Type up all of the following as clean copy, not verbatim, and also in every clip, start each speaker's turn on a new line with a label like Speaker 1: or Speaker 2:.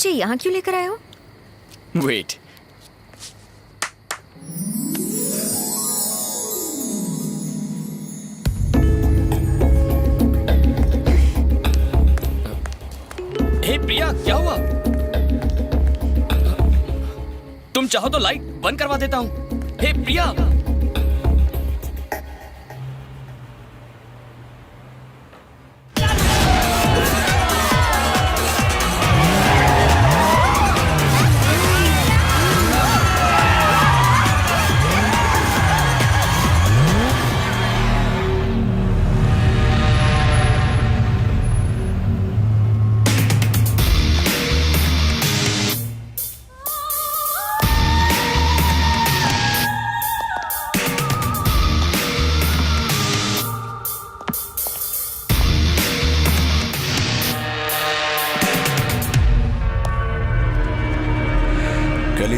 Speaker 1: मुझे यहाँ क्यों लेकर आए हो?
Speaker 2: वेट, हे प्रिया, क्या हुआ? तुम चाहो तो लाइट बंद करवा देता हूं। हे प्रिया,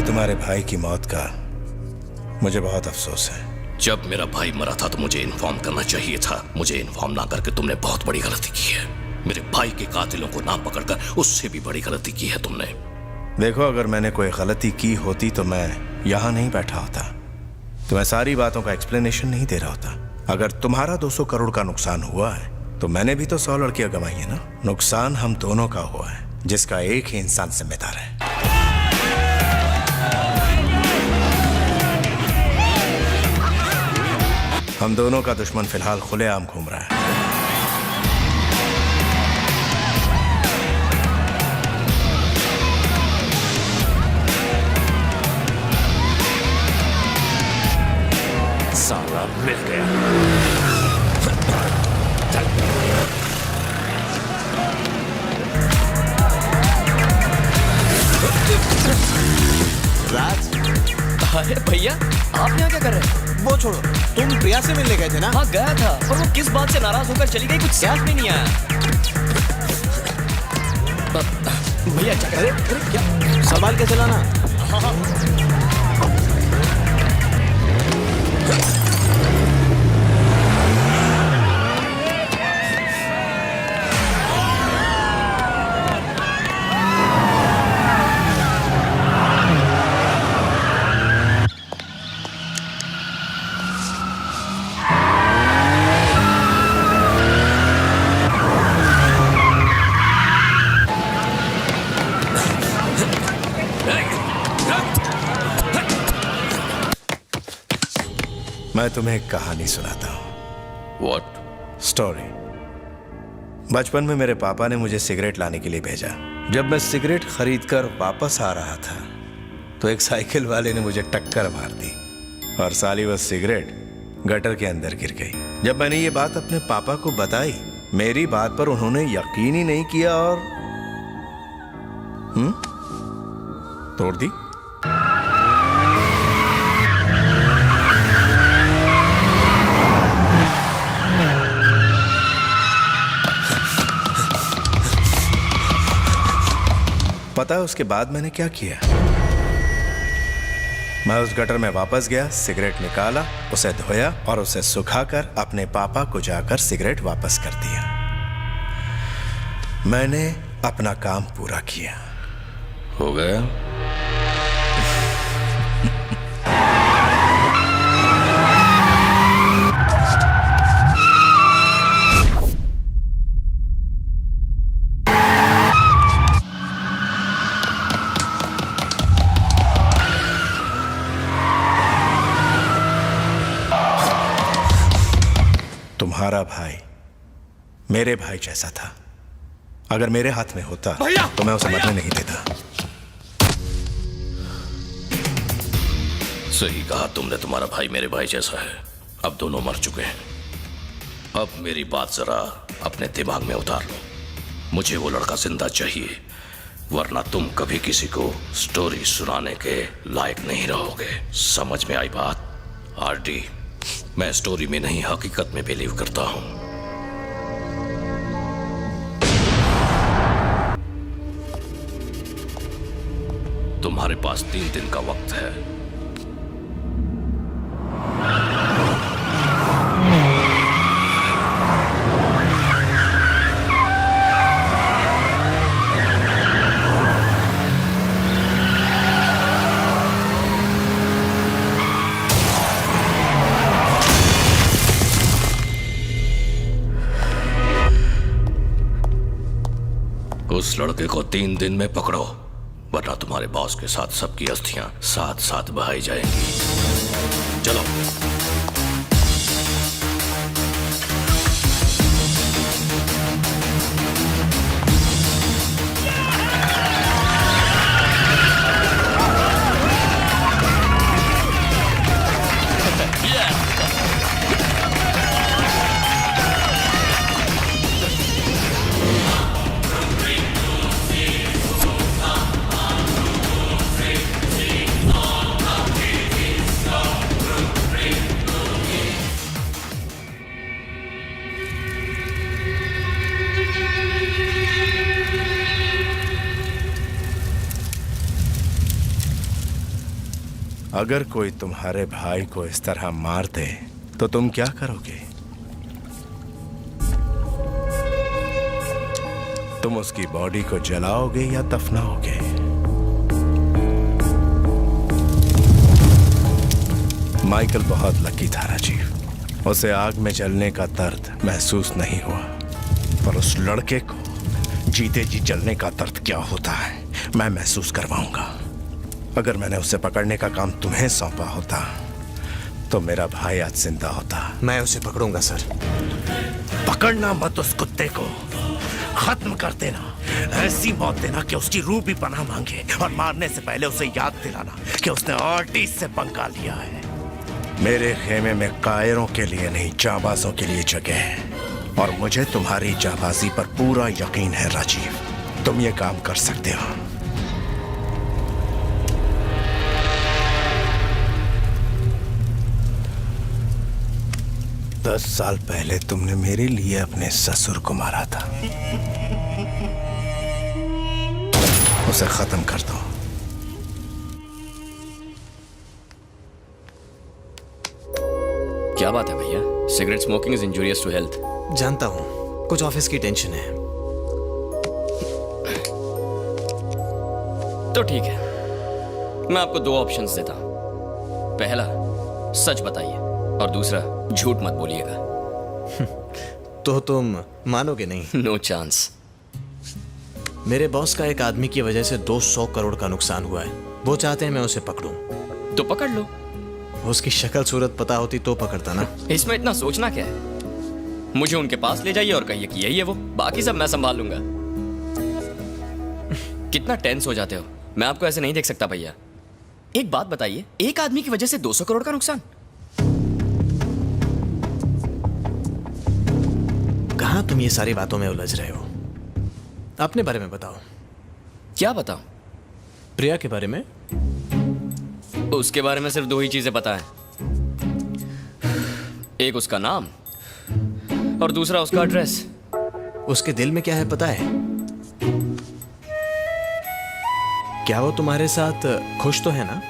Speaker 3: तुम्हारे भाई की मौत का मुझे बहुत अफसोस है।
Speaker 4: जब मेरा भाई मरा था तो मुझे इन्फॉर्म करना चाहिए था। मुझे इन्फॉर्म ना करके तुमने बहुत बड़ी गलती की है। मेरे भाई के कातिलों को ना पकड़कर उससे भी बड़ी गलती की है तुमने।
Speaker 3: देखो, अगर मैंने कोई गलती की होती तो मैं यहाँ नहीं बैठा होता, तो मैं सारी बातों का एक्सप्लेनेशन नहीं दे रहा होता। अगर तुम्हारा 200 करोड़ का नुकसान हुआ है तो मैंने भी तो 100 लड़कियां गंवाई है ना। नुकसान हम दोनों का हुआ है, जिसका एक ही इंसान जिम्मेदार है। हम दोनों का दुश्मन फिलहाल खुलेआम घूम रहा है।
Speaker 4: साला मिल गया।
Speaker 5: राज,
Speaker 2: अरे भैया, आप यहाँ क्या कर रहे हैं?
Speaker 5: वो छोड़ो, तुम प्रिया से मिलने गए थे ना?
Speaker 2: हाँ गया था, और वो किस बात से नाराज होकर चली गई कुछ समझ में नहीं आया। भैया क्या करे? क्या
Speaker 5: संभाल के चलाना।
Speaker 3: मैं तुम्हें एक कहानी सुनाता हूँ।
Speaker 4: What?
Speaker 3: स्टोरी। बचपन में मेरे पापा ने मुझे सिगरेट लाने के लिए भेजा। जब मैं सिगरेट खरीदकर वापस आ रहा था तो एक साइकिल वाले ने मुझे टक्कर मार दी और साली वह सिगरेट गटर के अंदर गिर गई। जब मैंने ये बात अपने पापा को बताई, मेरी बात पर उन्होंने यकीन ही नहीं किया और तोड़ दी। पता है उसके बाद मैंने क्या किया? मैं उस गटर में वापस गया, सिगरेट निकाला, उसे धोया और उसे सुखाकर अपने पापा को जाकर सिगरेट वापस कर दिया। मैंने अपना काम पूरा किया।
Speaker 4: हो गया?
Speaker 3: तुम्हारा भाई मेरे भाई जैसा था। अगर मेरे हाथ में होता तो मैं उसे मरने नहीं देता।
Speaker 4: सही कहा तुमने, तुम्हारा भाई मेरे भाई जैसा है। अब दोनों मर चुके हैं। अब मेरी बात जरा अपने दिमाग में उतार लो। मुझे वो लड़का जिंदा चाहिए, वरना तुम कभी किसी को स्टोरी सुनाने के लायक नहीं रहोगे। समझ में आई बात? आरडी, मैं स्टोरी में नहीं हकीकत में बिलीव करता हूं। तुम्हारे पास 3 दिन का वक्त है। उस लड़के को 3 दिन में पकड़ो, वरना तुम्हारे बॉस के साथ सबकी अस्थियां साथ साथ बहाई जाएंगी। चलो।
Speaker 3: अगर कोई तुम्हारे भाई को इस तरह मार दे तो तुम क्या करोगे? तुम उसकी बॉडी को जलाओगे या दफनाओगे? माइकल बहुत लकी था राजीव। उसे आग में जलने का दर्द महसूस नहीं हुआ, पर उस लड़के को जीते जी जलने का दर्द क्या होता है मैं महसूस करवाऊंगा। अगर मैंने उसे पकड़ने का काम तुम्हें सौंपा होता तो मेरा भाई आज जिंदा होता।
Speaker 5: मैं उसे पकड़ूंगा सर।
Speaker 3: पकड़ना मत उस कुत्ते को, खत्म कर देना। ऐसी मौत देना कि उसकी रूह भी पनाह मांगे, और मारने से पहले उसे याद दिलाना कि उसने आर्टिस्ट से पंगा लिया है। मेरे खेमे में कायरों के लिए नहीं, जाबाजों के लिए जगह है, और मुझे तुम्हारी जाबाजी पर पूरा यकीन है राजीव। तुम ये काम कर सकते हो। 10 साल पहले तुमने मेरे लिए अपने ससुर को मारा था। उसे खत्म कर दो।
Speaker 2: क्या बात है भैया? Cigarette smoking is injurious to health.
Speaker 5: जानता हूँ, कुछ ऑफिस की टेंशन है।
Speaker 2: तो ठीक है, मैं आपको 2 ऑप्शंस देता हूं। पहला, सच बताइए, और दूसरा, झूठ मत बोलिएगा।
Speaker 5: तो तुम मानोगे नहीं?
Speaker 2: No chance.
Speaker 5: मेरे बॉस का एक आदमी की वजह से 200 करोड़ का नुकसान हुआ है। वो चाहते हैं मैं उसे पकड़ूं।
Speaker 2: तो पकड़ लो।
Speaker 5: उसकी शक्ल सूरत पता होती तो पकड़ता ना।
Speaker 2: इसमें इतना सोचना क्या है? मुझे उनके पास ले जाइए और कहिए कि यही है वो, बाकी सब मैं संभाल लूंगा। कितना टेंस हो जाते हो, मैं आपको ऐसे नहीं देख सकता भैया। एक बात बताइए, एक आदमी की वजह से 200 करोड़ का नुकसान?
Speaker 5: कहाँ तुम ये सारी बातों में उलझ रहे हो? अपने बारे में बताओ।
Speaker 2: क्या बताऊं?
Speaker 5: प्रिया के बारे में?
Speaker 2: उसके बारे में सिर्फ 2 ही चीजें पता है। एक उसका नाम और दूसरा उसका एड्रेस।
Speaker 5: उसके दिल में क्या है पता है? क्या वो तुम्हारे साथ खुश तो है ना?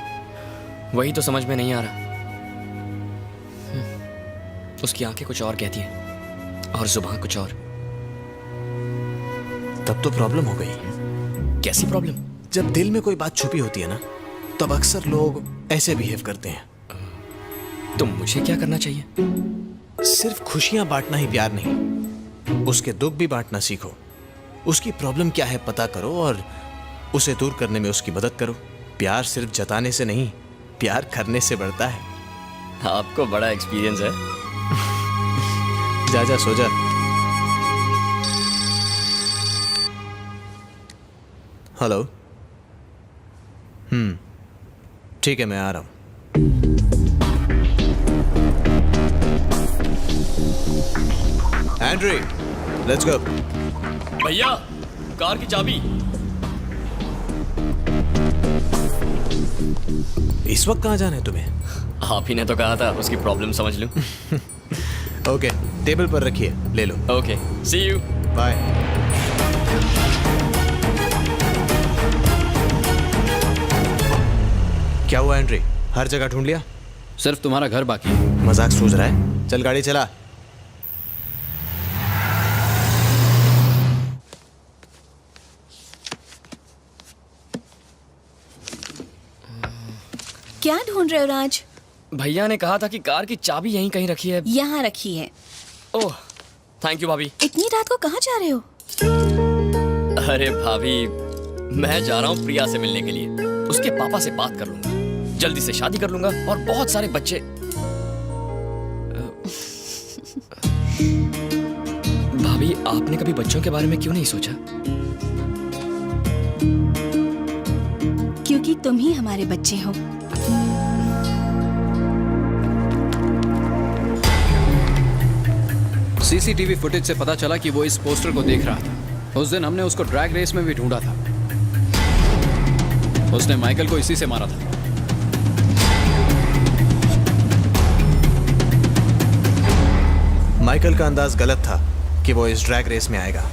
Speaker 2: वही तो समझ में नहीं आ रहा। उसकी आंखें कुछ और कहती हैं और जुबान कुछ और।
Speaker 5: तब तो प्रॉब्लम हो गई।
Speaker 2: कैसी प्रॉब्लम?
Speaker 5: जब दिल में कोई बात छुपी होती है ना, तब अक्सर लोग ऐसे बिहेव करते हैं।
Speaker 2: तो मुझे क्या करना चाहिए?
Speaker 5: सिर्फ खुशियां बांटना ही प्यार नहीं, उसके दुख भी बांटना सीखो। उसकी प्रॉब्लम क्या है पता करो और उसे दूर करने में उसकी मदद करो। प्यार सिर्फ जताने से नहीं, प्यार करने से बढ़ता है।
Speaker 2: आपको बड़ा एक्सपीरियंस है।
Speaker 5: जा जा सो जा। हेलो। ठीक है, मैं आ रहा हूं। एंड्री, लेट्स गो।
Speaker 2: भैया, कार की चाबी।
Speaker 5: इस वक्त कहाँ जाना है तुम्हें?
Speaker 2: आप ही ने तो कहा था उसकी प्रॉब्लम समझ लूं।
Speaker 5: ओके, टेबल पर रखिए, ले लो।
Speaker 2: Okay, see you.
Speaker 5: बाय। क्या हुआ एंड्री? हर जगह ढूंढ लिया?
Speaker 1: सिर्फ तुम्हारा घर बाकी है।
Speaker 5: मजाक सूझ रहा है? चल गाड़ी चला।
Speaker 6: क्या ढूंढ रहे हो राज?
Speaker 2: भैया ने कहा था कि कार की चाबी यहीं कहीं रखी है।
Speaker 6: यहाँ रखी है।
Speaker 2: ओह, थैंक यू भाभी।
Speaker 6: इतनी रात को कहाँ जा रहे हो?
Speaker 2: अरे भाभी, मैं जा रहा हूँ प्रिया से मिलने के लिए। उसके पापा से बात कर लूंगा, जल्दी से शादी कर लूंगा और बहुत सारे बच्चे। भाभी, आपने कभी बच्चों के बारे में क्यों नहीं सोचा?
Speaker 6: क्योंकि तुम ही हमारे बच्चे हो।
Speaker 1: सीसीटीवी फुटेज से पता चला कि वो इस पोस्टर को देख रहा था। उस दिन हमने उसको ड्रैग रेस में भी ढूंढा था। उसने माइकल को इसी से मारा था।
Speaker 5: माइकल का अंदाज गलत था कि वो इस ड्रैग रेस में आएगा।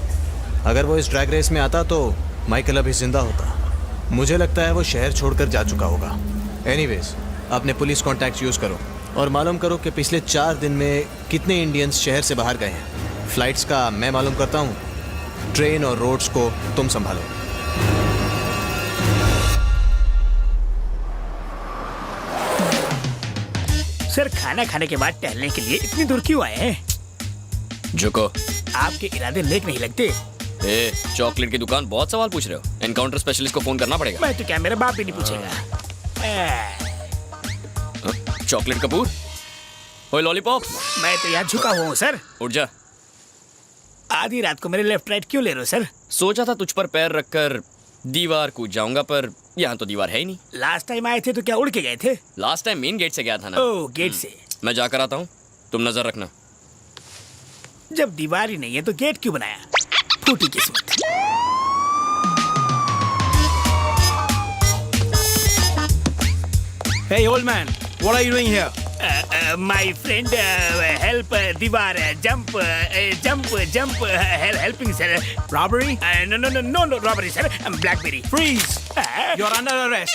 Speaker 5: अगर वो इस ड्रैग रेस में आता तो माइकल अभी जिंदा होता। मुझे लगता है वो शहर छोड़कर जा चुका होगा। एनीवेज, अपने पुलिस कॉन्टैक्ट यूज करो और मालूम करो कि पिछले 4 दिन में कितने इंडियंस शहर से बाहर गए हैं। फ्लाइट्स का मैं मालूम करता हूँ, ट्रेन और रोड्स को तुम संभालो।
Speaker 7: सर, खाना खाने के बाद टहलने के लिए इतनी दूर क्यों आए हैं?
Speaker 2: झुको।
Speaker 7: आपके इरादे नेक नहीं लगते।
Speaker 2: ए, चॉकलेट की दुकान, बहुत सवाल पूछ रहे हो। एनकाउंटर स्पेशलिस्ट को फोन करना पड़ेगा।
Speaker 7: मैं तो क्या, मेरा बाप भी नहीं पूछेगा।
Speaker 2: चॉकलेट कपूर, ओए लॉलीपॉप।
Speaker 7: मैं तो यहाँ झुका हुआ हूँ सर।
Speaker 2: उठ जा।
Speaker 7: आधी रात को मेरे लेफ्ट राइट क्यों ले रहे हो सर?
Speaker 2: सोचा था तुझ पर पैर रखकर दीवार कूद जाऊंगा, पर यहाँ तो दीवार है ही नहीं।
Speaker 7: लास्ट टाइम आए थे तो क्या उड़ के गए थे?
Speaker 2: लास्ट टाइम मेन गेट से गया था ना।
Speaker 7: ओह, गेट से।
Speaker 2: मैं जाकर आता हूँ, तुम नजर रखना।
Speaker 7: जब दीवार ही नहीं है तो गेट क्यों बनाया? फूटी किस्मत।
Speaker 8: Hey, old man, what are you doing here?
Speaker 7: My friend, help दीवार jump, helping sir.
Speaker 8: Robbery?
Speaker 7: No, robbery sir. I'm Blackberry.
Speaker 8: Freeze! You're under arrest.